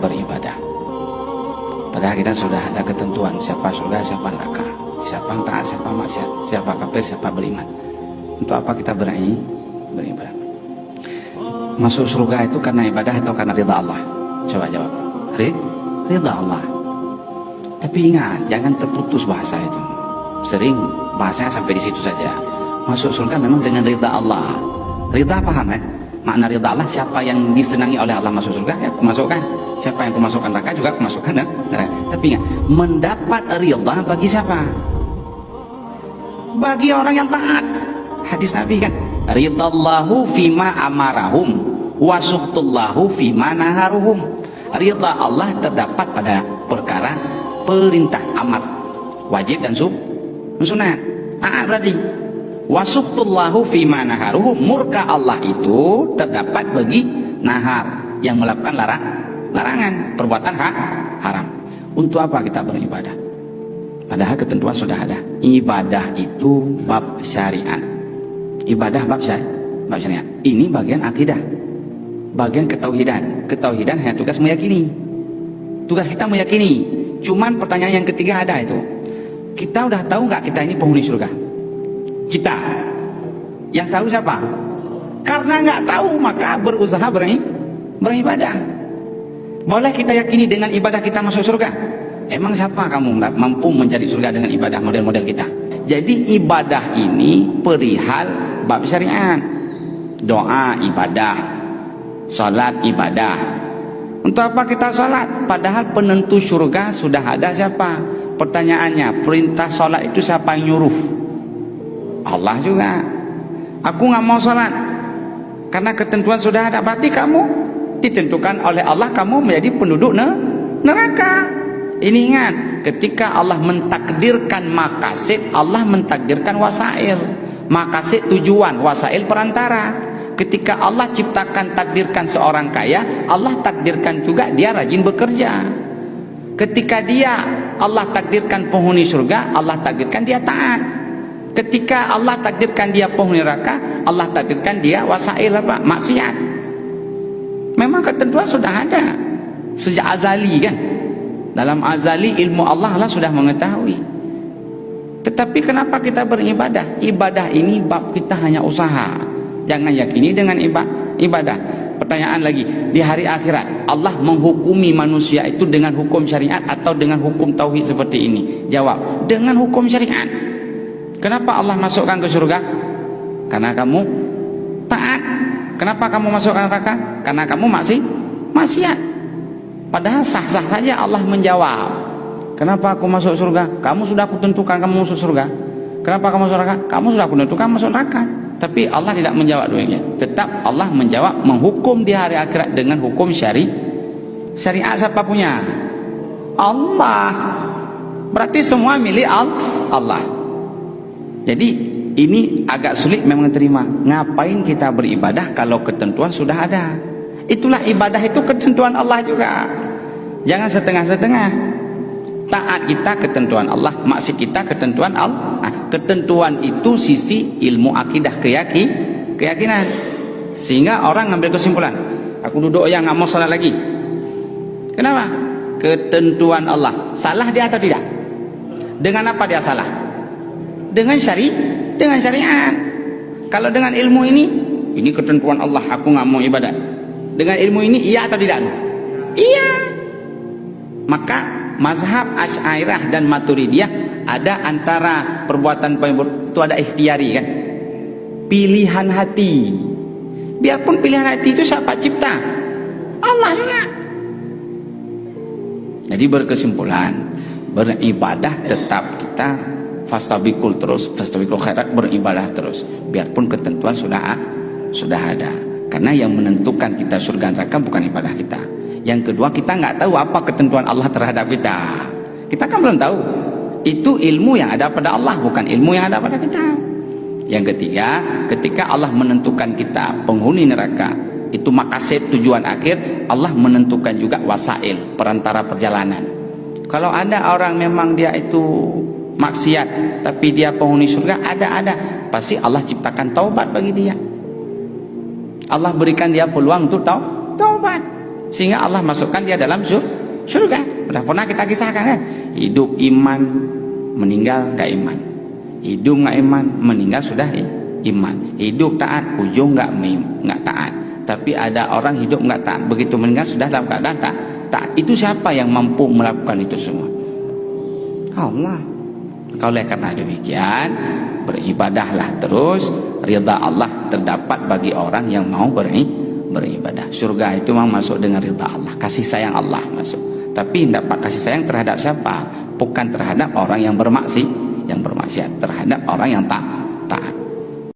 beribadah? Padahal kita sudah ada ketentuan siapa surga, siapa neraka, siapa yang taat, siapa maksiat, siapa kafir, siapa beriman. Untuk apa kita beribadah? Masuk surga itu karena ibadah atau karena ridha Allah? Coba jawab. Ridha Allah. Tapi ingat, jangan terputus bahasa itu. Sering bahasanya sampai di situ saja. Masuk surga memang dengan ridha Allah. Ridha paham kan? Makna ridha Allah, siapa yang disenangi oleh Allah masuk surga, ya aku masukkan. Siapa yang aku masukkan neraka juga aku masukkan neraka. Tapi ingat, mendapat ridha bagi siapa? Bagi orang yang taat. Hadis Nabi kan, ridallahu fima amarahum wa suhtullahu fima naharuhum. Ridha Allah terdapat pada perkara perintah amar, wajib dan sunat. Taat berarti. Wa suhtullahu fima naharuhum, murka Allah itu terdapat bagi nahar, yang melakukan larangan, perbuatan haram. Untuk apa kita beribadah? Padahal ketentuan sudah ada. Ibadah itu bab syariat. Ibadah bab syariat. Ini bagian akidah, bagian ketauhidan. Ketauhidan hanya tugas meyakini. Tugas kita meyakini. Cuman pertanyaan yang ketiga ada itu. Kita udah tahu nggak kita ini penghuni surga? Kita. Yang tahu siapa? Karena nggak tahu maka berusaha beribadah. Boleh kita yakini dengan ibadah kita masuk surga? Emang siapa kamu nggak mampu mencari surga dengan ibadah model-model kita? Jadi ibadah ini perihal bab syariat. Doa ibadah, salat ibadah. Untuk apa kita salat? Padahal penentu surga sudah ada siapa? Pertanyaannya, perintah salat itu siapa yang nyuruh? Allah juga. Aku nggak mau salat karena ketentuan sudah ada. Berarti kamu ditentukan oleh Allah, kamu menjadi penduduk neraka. Ini ingat, ketika Allah mentakdirkan maqasid, Allah mentakdirkan wasail. Maqasid tujuan, wasail perantara. Ketika Allah ciptakan, takdirkan seorang kaya, Allah takdirkan juga dia rajin bekerja. Ketika Allah takdirkan penghuni surga, Allah takdirkan dia taat. Ketika Allah takdirkan dia penghuni neraka, Allah takdirkan dia wasail apa? Maksiat. Memang ketentuan sudah ada sejak azali kan. Dalam azali ilmu Allah sudah mengetahui. Tetapi kenapa kita beribadah? Ibadah ini bab kita hanya usaha. Jangan yakini dengan ibadah. Pertanyaan lagi, di hari akhirat Allah menghukumi manusia itu dengan hukum syariat atau dengan hukum tauhid seperti ini? Jawab, dengan hukum syariat. Kenapa Allah masukkan ke surga? Karena kamu taat. Kenapa kamu masukkan neraka? Karena kamu maksiat. Padahal sah-sah saja Allah menjawab. Kenapa aku masuk surga? Kamu sudah aku tentukan kamu masuk surga. Kenapa kamu masuk neraka? Kamu sudah aku tentukan masuk neraka. Tapi Allah tidak menjawab demikian. Tetap Allah menjawab, menghukum di hari akhirat dengan hukum syariat. Siapa punya? Allah. Berarti semua milik Allah. Jadi ini agak sulit memang terima. Ngapain kita beribadah kalau ketentuan sudah ada? Itulah ibadah, itu ketentuan Allah juga. Jangan setengah-setengah. Taat kita ketentuan Allah, maksiat kita ketentuan Allah. Ketentuan itu sisi ilmu akidah, keyakinan. Sehingga orang ngambil kesimpulan, aku duduk ya nggak mau salat lagi. Kenapa? Ketentuan Allah. Salah dia atau tidak? Dengan apa dia salah? Dengan syariat. Kalau dengan ilmu ini ketentuan Allah, aku nggak mau ibadah. Dengan ilmu ini iya atau tidak? Iya. Maka mazhab Asy'ariyah dan Maturidiyah ada antara perbuatan itu ada ikhtiari kan, pilihan hati. Biarpun pilihan hati itu siapa cipta? Allah juga. Jadi berkesimpulan, beribadah tetap kita fastabiqul khairat, beribadah terus biarpun ketentuan sudah ada. Karena yang menentukan kita surga neraka bukan ibadah kita. Yang kedua, kita nggak tahu apa ketentuan Allah terhadap kita. Kita kan belum tahu. Itu ilmu yang ada pada Allah, bukan ilmu yang ada pada kita. Yang ketiga, ketika Allah menentukan kita penghuni neraka, itu maqasid tujuan akhir, Allah menentukan juga wasail, perantara perjalanan. Kalau ada orang memang dia itu maksiat tapi dia penghuni surga, ada pasti Allah ciptakan taubat bagi dia. Allah berikan dia peluang untuk taubat. sehingga Allah masukkan dia dalam surga. Sudah pernah kita kisahkan kan, hidup iman, meninggal gak iman, hidup gak iman, meninggal sudah iman, hidup taat, ujung gak taat. Tapi ada orang hidup gak taat, begitu meninggal sudah dalam keadaan taat. Itu siapa yang mampu melakukan itu semua? Allah. Oleh karena demikian, beribadahlah terus, ridha Allah terdapat bagi orang yang mau beribadah. Surga itu memang masuk dengan ridha Allah, kasih sayang Allah masuk. Tapi dapat kasih sayang terhadap siapa? Bukan terhadap orang yang bermaksiat, terhadap orang yang taat.